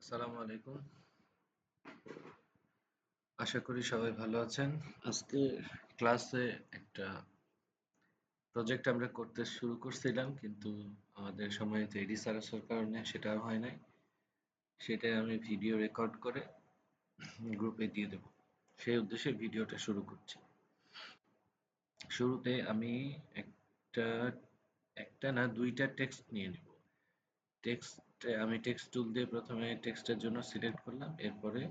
আসসালামু আলাইকুম। আশা করি সবাই ভালো আছেন। আজকে ক্লাসে একটা প্রজেক্ট আমরা করতে শুরু করছিলাম, কিন্তু আমাদের সময়ে এডি স্যার আসার কারণে সেটা আর হয় নাই। সেটাই আমি ভিডিও রেকর্ড করে গ্রুপে দিয়ে দেব। সেই উদ্দেশ্যে ভিডিওটা শুরু করছি। শুরুতে আমি একটা একটা না দুইটা টেক্সট নিয়ে নেব। আমি টেক্সট টুল দিয়ে প্রথমে টেক্সটের জন্য সিলেক্ট করলাম, এরপরে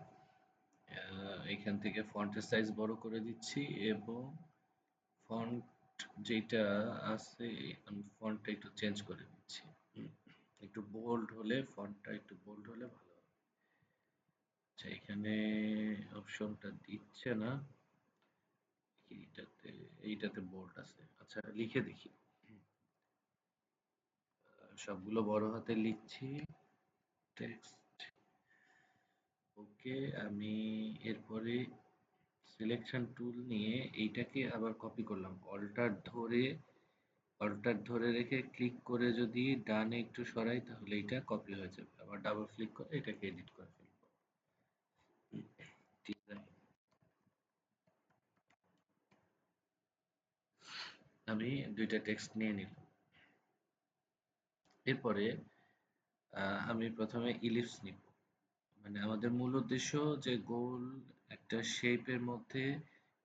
এখান থেকে ফন্টের সাইজ বড় করে দিচ্ছি এবং ফন্ট যেটা আছে আমি ফন্টটা একটু চেঞ্জ করে দিচ্ছি। একটু বোল্ড হলে ফন্টটা একটু বোল্ড হলে ভালো হবে। আচ্ছা, এখানে অপশনটা দিচ্ছে না। এইটাতে এইটাতে বোল্ড আছে। আচ্ছা, লিখে দেখি। সবগুলো বড় হাতে লিখছি। টেক্সট ওকে। আমি এরপরে সিলেকশন টুল নিয়ে এইটাকে আবার কপি করলাম। অল্টার ধরে রেখে ক্লিক করে যদি ডানে একটু সরাই তাহলে এটা কপি হয়ে যাবে। আবার ডাবল ক্লিক করে এটাকে এডিট করে ফেলবো। ঠিক আছে, আমি দুইটা টেক্সট নিয়ে নিলাম। এরপরে আমি প্রথমে ইলিপস নিব। মানে আমাদের মূল উদ্দেশ্য যে গোল একটা শেপের মধ্যে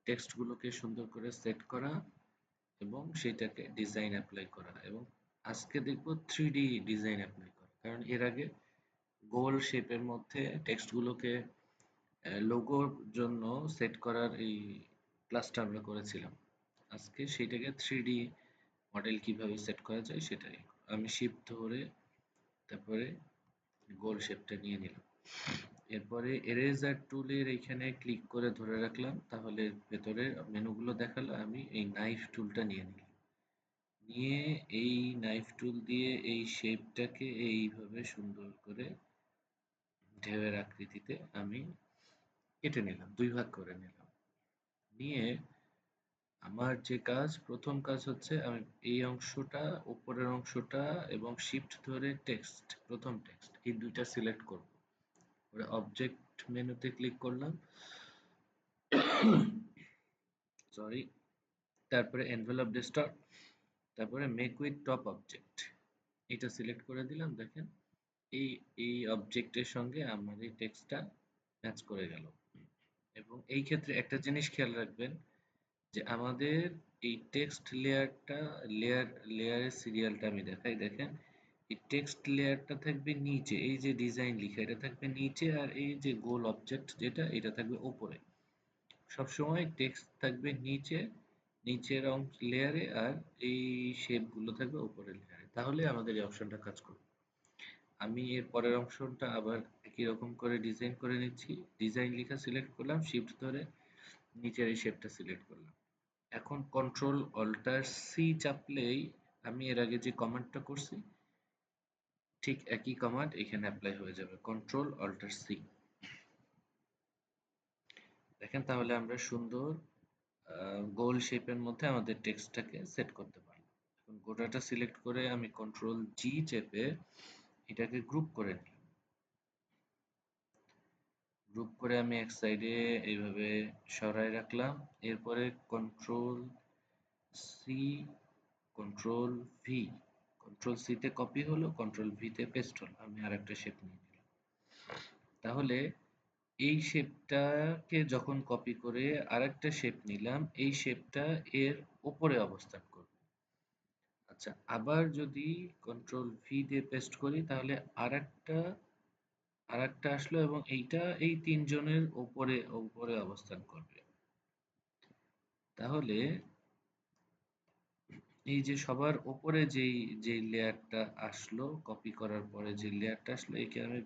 টেক্সটগুলোকে সুন্দর করে সেট করা এবং সেটাকে ডিজাইন অ্যাপ্লাই করা, এবং আজকে দেখব 3D ডিজাইন অ্যাপ্লাই করা। কারণ এর আগে গোল শেপের মধ্যে টেক্সটগুলোকে লোগোর জন্য সেট করার এই ক্লাসটা আমরা করেছিলাম। আজকে সেটাকে 3D মডেল কিভাবে সেট করা যায় সেটাই। আমি শিফট ধরে তারপরে গোল শেপটা নিয়ে নিলাম। এরপরে এরেজার টুলের এখানে ক্লিক করে ধরে রাখলাম, তাহলে ভেতরে মেনুগুলো দেখালো। আমি এই নাইফ টুলটা নিয়ে নিলাম। নিয়ে এই নাইফ টুল দিয়ে এই শেপটাকে এইভাবে সুন্দর করে ঢেউয়ের আকৃতিতে আমি কেটে নিলাম, দুই ভাগ করে নিলাম। নিয়ে আমার যে কাজ, প্রথম কাজ হচ্ছে আমি এই অংশটা, উপরের অংশটা এবং শিফট ধরে প্রথম টেক্সট এই দুইটা সিলেক্ট করব। পরে অবজেক্ট মেনুতে ক্লিক করলাম, সরি, তারপরে এনভেলপ ডেস্কটপ, তারপরে মেক উইথ টপ অবজেক্ট এটা সিলেক্ট করে দিলাম। দেখেন এই এই অবজেক্টের সঙ্গে আমার এই টেক্সটটা ম্যাচ করে গেল। এবং এই ক্ষেত্রে একটা জিনিস খেয়াল রাখবেন যে আমাদের এই টেক্সট লেয়ারের সিরিয়ালটা আমি দেখাই। দেখেন এই টেক্সট লেয়ারটা থাকবে নিচে, এই যে ডিজাইন লিখা এটা থাকবে নিচে, আর এই যে গোল অবজেক্ট যেটা এটা থাকবে উপরে। সবসময় টেক্সট থাকবে নিচে, নিচের লেয়ারে, আর এই শেপগুলো থাকবে উপরের লেয়ারে। তাহলে আমাদের এই অপশনটা কাজ করবে। আমি এর পরের অপশনটা আবার একই রকম করে ডিজাইন করে নিচ্ছি। ডিজাইন লেখা সিলেক্ট করলাম, শিফট ধরে নিচের এই শেপটা সিলেক্ট করলাম। এখন কন্ট্রোল অল্টার সি চাপলেই আমি এর আগে যে কমান্ডটা করছি ঠিক একই কমান্ড এখানে অ্যাপ্লাই হয়ে যাবে। কন্ট্রোল অল্টার সি, দেখেন তাহলে আমরা সুন্দর গোল শেপের মধ্যে আমাদের টেক্সটটাকে সেট করতে পারলাম। এখন গোটাটা সিলেক্ট করে আমি কন্ট্রোল জি চেপে এটাকে গ্রুপ করে নিলাম। গ্রুপ করে আমি এক সাইডে এইভাবে সরায় রাখলাম। এরপরে control C, control V, control C তে কপি হলো, কন্ট্রোল ভি তে পেস্ট হলো। আমি আরেকটা শেপ নিয়ে নিলাম। তাহলে এই শেপটাকে যখন কপি করে আরেকটা শেপ নিলাম, এই শেপটা এর উপরে অবস্থান করবে। আচ্ছা, আবার যদি কন্ট্রোল ভি দিয়ে পেস্ট করি তাহলে আরেকটা আসলো এবং এইটা এই তিনজনের উপরে উপরে অবস্থান করবে। তাহলে এই যে সবার উপরে যে লেয়ারটা আসলো, কপি করার পরে যে লেয়ারটা আসলো একে আমি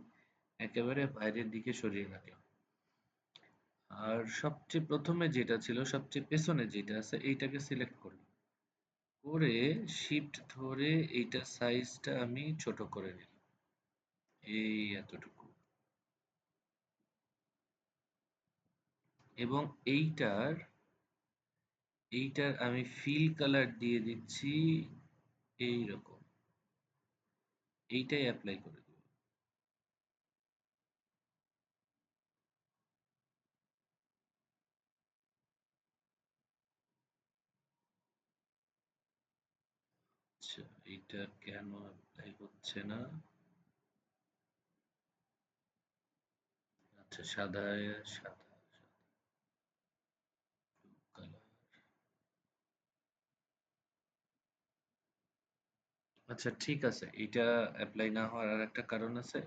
একেবারে বাইরের দিকে সরিয়ে রাখলাম। আর সবচেয়ে প্রথমে যেটা ছিল, সবচেয়ে পেছনে যেটা আছে এইটাকে সিলেক্ট করলাম, করে শিফট ধরে এইটার সাইজটা আমি ছোট করে নিলাম, এই এতটুকু। এবং এইটার আমি ফিল কালার দিয়ে দিচ্ছি এইরকম, এইটাই অ্যাপ্লাই করে দেব। এটা কেন অ্যাপ্লাই হচ্ছে না? আচ্ছা, সাদা সাদা কালার। আচ্ছা, ঠিক আছে, এটা অ্যাপ্লাই না হওয়ার আর একটা কারণ আছে।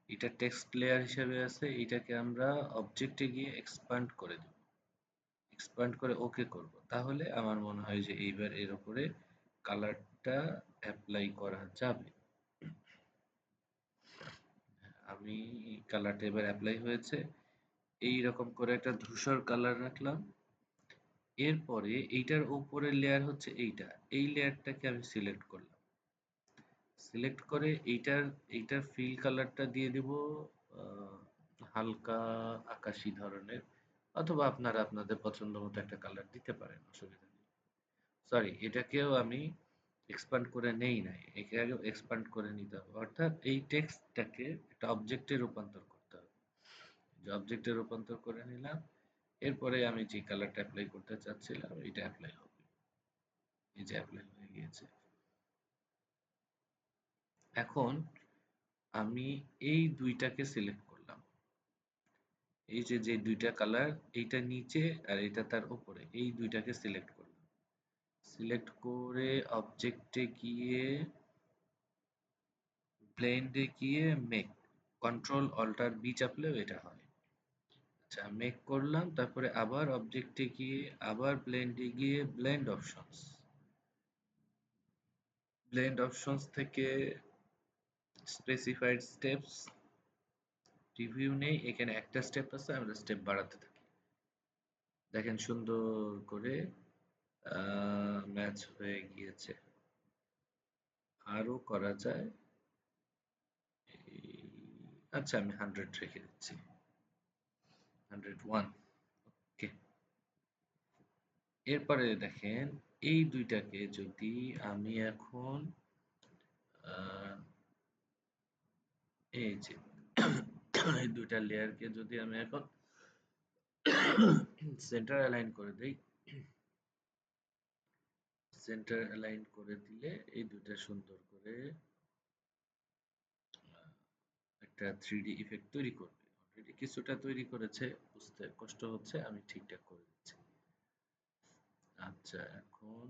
এটা টেক্সট লেয়ার হিসেবে আছে, এটাকে আমরা অবজেক্টে গিয়ে এক্সপান্ড করে দেব। এক্সপান্ড করে ওকে করব, তাহলে আমার মনে হয় যে এইবার এর উপরে কালারটা অ্যাপ্লাই করা যাবে। আমি কালারটা এবার অ্যাপ্লাই হয়েছে, এই রকম করে একটা ধূসর কালার রাখলাম। এরপরে এইটার উপরের লেয়ার হচ্ছে এইটা, এই লেয়ারটাকে আমি সিলেক্ট করলাম। সিলেক্ট করে এইটার ফিল কালারটা দিয়ে দিব হালকা আকাশি ধরনের, অথবা আপনারা আপনাদের পছন্দ মতো একটা কালার দিতে পারেন, অসুবিধা নেই। সরি, এটাকেও আমি এক্সপান্ড করে নেই নাই, এটাকেও এক্সপান্ড করে নিতে হবে, অর্থাৎ এই টেক্সটটাকে একটা অবজেক্টে রূপান্তর করতে হবে। যে অবজেক্টে রূপান্তর করে নিলাম, এরপরে আমি যে কালারটা অ্যাপ্লাই করতে চাচ্ছিলাম এটা অ্যাপ্লাই হবে। এই যে অ্যাপ্লাই হয়ে গিয়েছে। এখন আমি এই দুইটাকে সিলেক্ট করলাম। এই যে যে দুইটা কালার, এইটা নিচে আর এটা তার উপরে, এই দুইটাকে সিলেক্ট করলাম। সিলেক্ট করে অবজেক্টে গিয়ে ব্লেন্ডে গিয়ে মেক, কন্ট্রোল অল্টার বি চাপলেও এটা হয়। আচ্ছা, মেক করলাম, তারপরে আবার অবজেক্টে গিয়ে আবার ব্লেন্ডে গিয়ে ব্লেন্ড অপশনস, ব্লেন্ড অপশনস থেকে স্পেসিফাইড স্টেপস রিভিউ নেই, এখানে একটা স্টেপ আছে, আমরা স্টেপ বাড়াতে থাকি। দেখেন সুন্দর করে ম্যাচ হয়ে গিয়েছে। আরো করা যায়। আচ্ছা, আমি 100 রেখে দিচ্ছি, 101। ওকে। এরপরে দেখেন, এই দুইটাকে যদি আমি এখন আহ, এই যে এই দুইটা লেয়ারকে যদি আমি এখন সেন্টার অ্যালাইন করে দেই, সেন্টার অ্যালাইন করে দিলে এই দুইটা সুন্দর করে একটা 3D ইফেক্ট তৈরি করবে। অলরেডি কিছুটা তৈরি করেছে, বুঝতে কষ্ট হচ্ছে, আমি ঠিকঠাক করে দিচ্ছি। আচ্ছা, এখন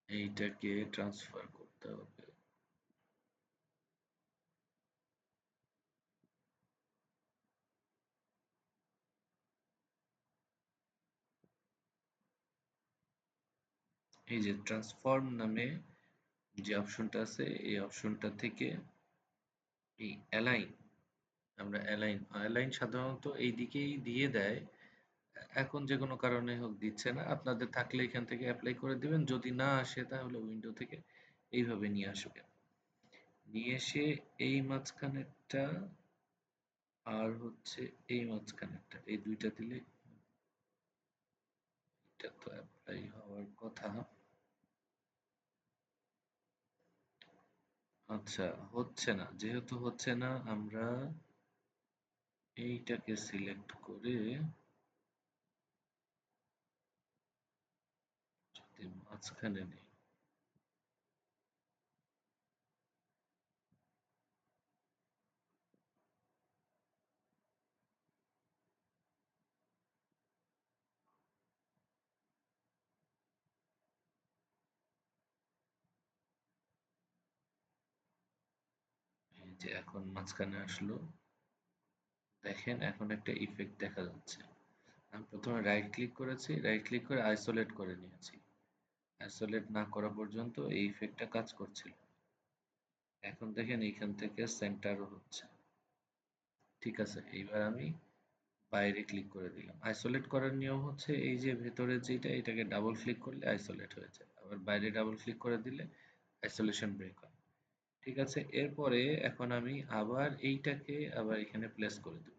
এইটাকে ট্রান্সফার করতে হবে। এই যে ট্রান্সফর্ম নামে যে অপশনটা আছে, এই অপশনটা থেকে এই অ্যালাইন, আমরা অ্যালাইন অ্যালাইন সাধারণত এই দিকেই দিয়ে দেয়। এখন যে কোনো কারণে হোক দিচ্ছে না, আপনাদের থাকলে এখান থেকে অ্যাপ্লাই করে দিবেন, যদি না আসে তাহলে উইন্ডো থেকে এইভাবে নিয়ে আসবেন। নিয়ে এসে এই মাঝখানেরটা আর হচ্ছে এই মাঝখানেরটা, এই দুইটা দিলে এটা তো অ্যাপ্লাই হওয়ার কথা। আচ্ছা, হচ্ছে না, যেহেতু হচ্ছে না আমরা এইটাকে সিলেক্ট করে যদি মাঝখানে নেই, এই যে এখন মাঝখানে আসলো, দেখেন এখন একটা ইফেক্ট দেখা যাচ্ছে। আমি প্রথমে রাইট ক্লিক করেছি, রাইট ক্লিক করে আইসোলেট করে নিয়েছি। আইসোলেট না করা পর্যন্ত এই ইফেক্টটা কাজ করছিল। এখন দেখেন এইখান থেকে সেন্টারও হচ্ছে। ঠিক আছে, এইবার আমি বাইরে ক্লিক করে দিলাম। আইসোলেট করার নিয়ম হচ্ছে এই যে ভেতরে যেটা, এটাকে ডাবল ক্লিক করলে আইসোলেট হয়ে যায়, আবার বাইরে ডাবল ক্লিক করে দিলে আইসোলেশন ব্রেক হয়। ঠিক আছে, এরপরে এখন আমি আবার এইটাকে আবার এখানে প্লেস করে দেব।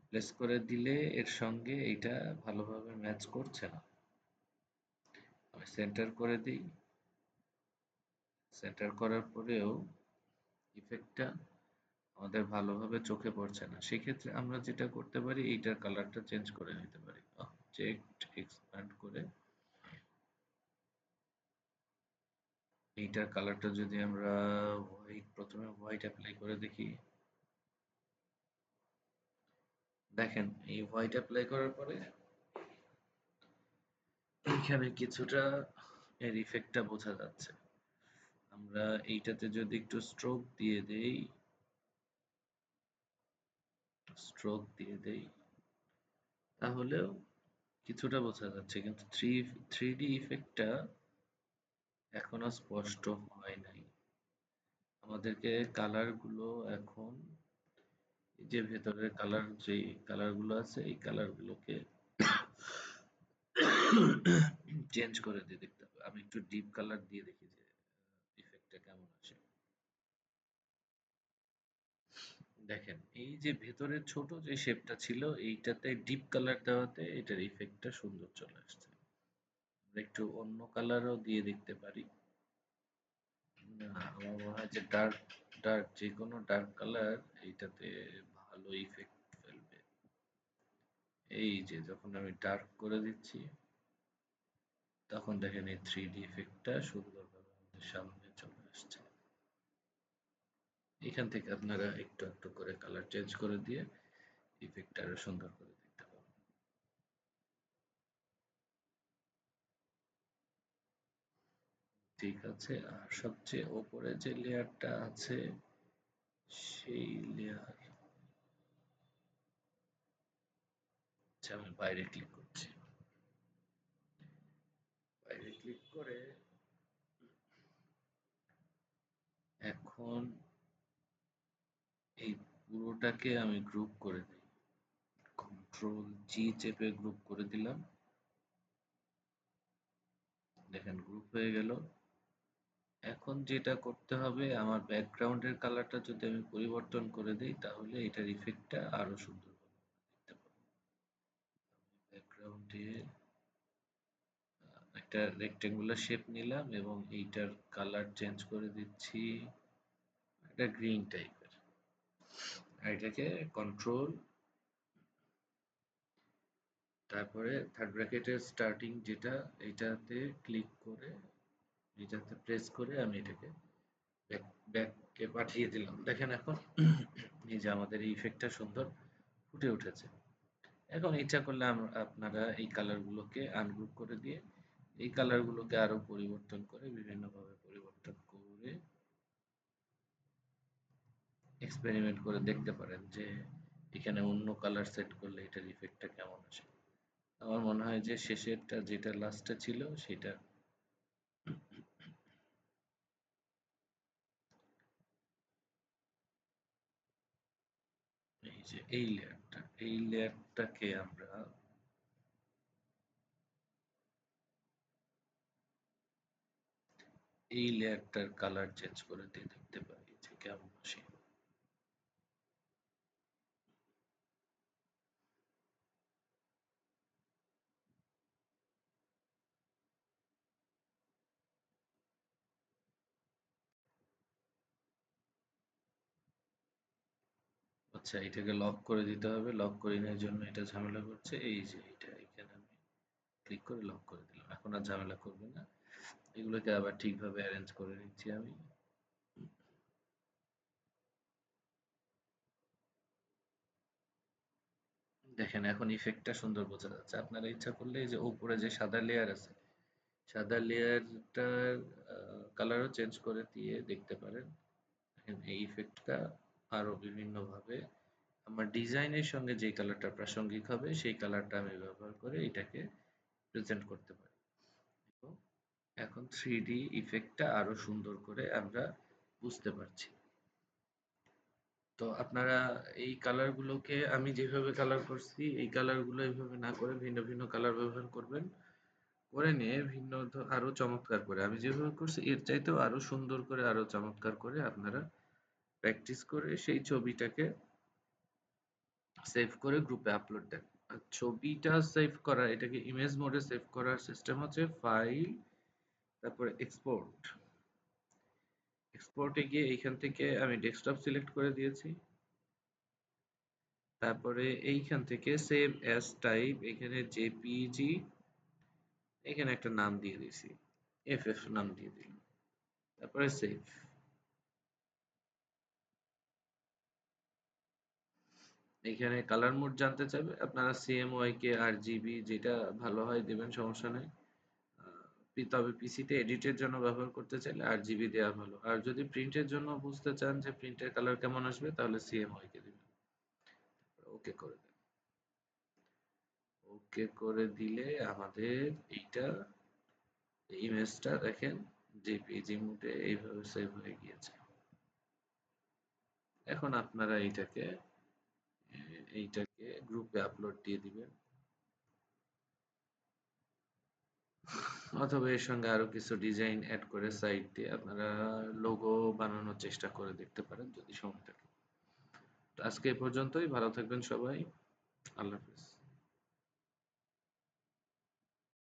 প্লেস করে দিলে এর সঙ্গে এইটা ভালোভাবে ম্যাচ করছে না। আমি সেন্টার করে দিই, সেন্টার করার পরেও ইফেক্টটা আমাদের ভালোভাবে চোখে পড়ছে না। সেক্ষেত্রে আমরা যেটা করতে পারি এইটার কালারটা চেঞ্জ করে নিতে পারি। অবজেক্ট এক্সপ্যান্ড করে এইটার কালারটা যদি আমরা হোয়াইট, প্রথমে হোয়াইট অ্যাপ্লাই করে দেখি। দেখেন এই হোয়াইট অ্যাপ্লাই করার পরে এখানে কিছুটা এর ইফেক্টটা বোঝা যাচ্ছে। আমরা এইটাতে যদি একটু স্ট্রোক দিয়ে দেই তাহলেও কিছুটা বোঝা যাচ্ছে, কিন্তু থ্রি ডি ইফেক্টটা এখনো স্পষ্ট হয় নাই। আমাদেরকে কালার গুলো এখন এই যে ভেতরের কালার, যে কালার গুলো আছে এই কালার গুলোকে চেঞ্জ করে দিয়ে দেখতে হবে। আমি একটু ডিপ কালার দিয়ে দেখি যে ইফেক্টটা কেমন আসে। দেখেন এই যে ভেতরের ছোট যে শেপটা ছিল এইটাতে ডিপ কালার দেওয়াতে এটার ইফেক্টটা সুন্দর চলে আসছে। আমরা একটু অন্য কালারও দিয়ে দেখতে পারি। না, আমার মনে হয় যে ডার্ক ডার্ক যে কোনো ডার্ক কালার এইটাতে ভালো ইফেক্ট ফেলবে। এই যে যখন আমি ডার্ক করে দিচ্ছি তখন দেখেন এই থ্রি ডি ইফেক্টটা সুন্দরভাবে আমাদের সামনে চলে আসছে। এখান থেকে আপনারা একটু একটু করে কালার চেঞ্জ করে দিয়ে ইফেক্টটা আরো সুন্দর করে দিতে পারবেন। ঠিক আছে, আর সবচেয়ে ওপরে যে লেয়ারটা আছে সেই লেয়ার, আচ্ছা আমি বাইরে ক্লিক করছি। বাইরে ক্লিক করে এখন এই পুরোটাকে আমি গ্রুপ করে দিই। কন্ট্রোল জি চেপে গ্রুপ করে দিলাম। দেখেন গ্রুপ হয়ে গেল। এখন যেটা করতে হবে, আমার ব্যাকগ্রাউন্ডের কালারটা যদি আমি পরিবর্তন করে দিই তাহলে এটার ইফেক্টটা আরো সুন্দর হবে দেখতে পাবো। ব্যাকগ্রাউন্ডে একটা রেক্টেঙ্গুলার শেপ নিলাম এবং এইটার কালার চেঞ্জ করে দিচ্ছি একটা গ্রিন টাইপের। আর এটাকে কন্ট্রোল, তারপরে থার্ড ব্র্যাকেটের স্টার্টিং যেটা এটাতে ক্লিক করে এটাতে প্রেস করে আমি এটাকে ব্যাককে পাঠিয়ে দিলাম। দেখেন এখন এই যে আমাদের এই ইফেক্টটা সুন্দর ফুটে উঠেছে। এখন ইচ্ছা করলে আপনারা এই কালারগুলোকে আনগ্রুপ করে দিয়ে এই কালারগুলোকে আরো পরিবর্তন করে বিভিন্নভাবে পরিবর্তন করে এক্সপেরিমেন্ট করে দেখতে পারেন যে এখানে অন্য কালার সেট করলে এটার ইফেক্টটা কেমন আসে। আমার মনে হয় যে শেষেরটা যেটা লাস্টে ছিল সেটা, এই যে এই লেয়ারটাকে আমরা এই লেয়ারটার কালার চেঞ্জ করে দিয়ে দেখতে পারি যে কেমন আসে। আচ্ছা এটাকে লক করে দিতে হবে, লক করে নেওয়ার জন্য এটা ঝামেলা করছে। এই যে এটা এখানে আমি ক্লিক করে লক করে দিলাম, এখন আর ঝামেলা করবে না। এগুলোকে আবার ঠিকভাবে অ্যারেঞ্জ করে নিচ্ছি আমি। দেখেন এখন ইফেক্টটা সুন্দর বোঝা যাচ্ছে। আপনারা ইচ্ছা করলে এই যে উপরে যে সাদা লেয়ার আছে সাদা লেয়ারটার কালারও চেঞ্জ করে দিয়ে দেখতে পারেন। দেখেন এই ইফেক্টটা আরো বিভিন্নভাবে আমার ডিজাইনের সঙ্গে যে কালারটা প্রাসঙ্গিক হবে সেই কালারটা আমি ব্যবহার করে এটাকে প্রেজেন্ট করতে পারি। এবং এখন থ্রি ডি ইফেক্টটা আরো সুন্দর করে আমরা বুঝতে পারছি। তো আপনারা এই কালারগুলোকে আমি যেভাবে কালার করছি এই কালারগুলো এইভাবে না করে ভিন্ন ভিন্ন কালার ব্যবহার করবেন, করে নিয়ে ভিন্ন আরো চমৎকার করে আমি যেভাবে করছি এর চাইতেও আরো সুন্দর করে আরো চমৎকার করে আপনারা প্র্যাকটিস করে সেই ছবিটাকে সেভ করে গ্রুপে আপলোড দেন। আর ছবিটা সেভ করা, এটাকে ইমেজ মোডে সেভ করার সিস্টেম হচ্ছে ফাইল, তারপরে এক্সপোর্ট। এক্সপোর্টে গিয়ে এইখান থেকে আমি ডেস্কটপ সিলেক্ট করে দিয়েছি। তারপরে এইখান থেকে সেভ অ্যাজ টাইপ, এখানে জেপিজি, এখানে একটা নাম দিয়ে দিছি, এফএফ নাম দিয়ে দিলাম। তারপরে সেভ। এখানে কালার মোড জানতে চাইবে, আপনারা সিএমওয়াইকে আর জিবি যেটা ভালো হয় দেবেন, সমস্যা নেই। তবে পিসিতে এডিটের জন্য ব্যবহার করতে চাইলে আর জিবি দেওয়া ভালো, আর যদি প্রিন্টের জন্য বুঝতে চান যে প্রিন্টের কালার কেমন আসবে তাহলে সিএমওয়াইকে দেবেন। ওকে করে দেন। ওকে করে দিলে আমাদের এইটা, ইমেজটা দেখেন জেপিজি মোডে এইভাবে সেভ হয়ে গিয়েছে। এখন আপনারা এইটাকে গ্রুপে আপলোড দিয়ে দিবেন, অথবা এর সঙ্গে আরো কিছু ডিজাইন অ্যাড করে সাইড দিয়ে আপনারা লোগো বানানোর চেষ্টা করে দেখতে পারেন যদি সময় থাকে। তো আজকে এ পর্যন্তই, ভালো থাকবেন সবাই, আল্লাহ হাফেজ।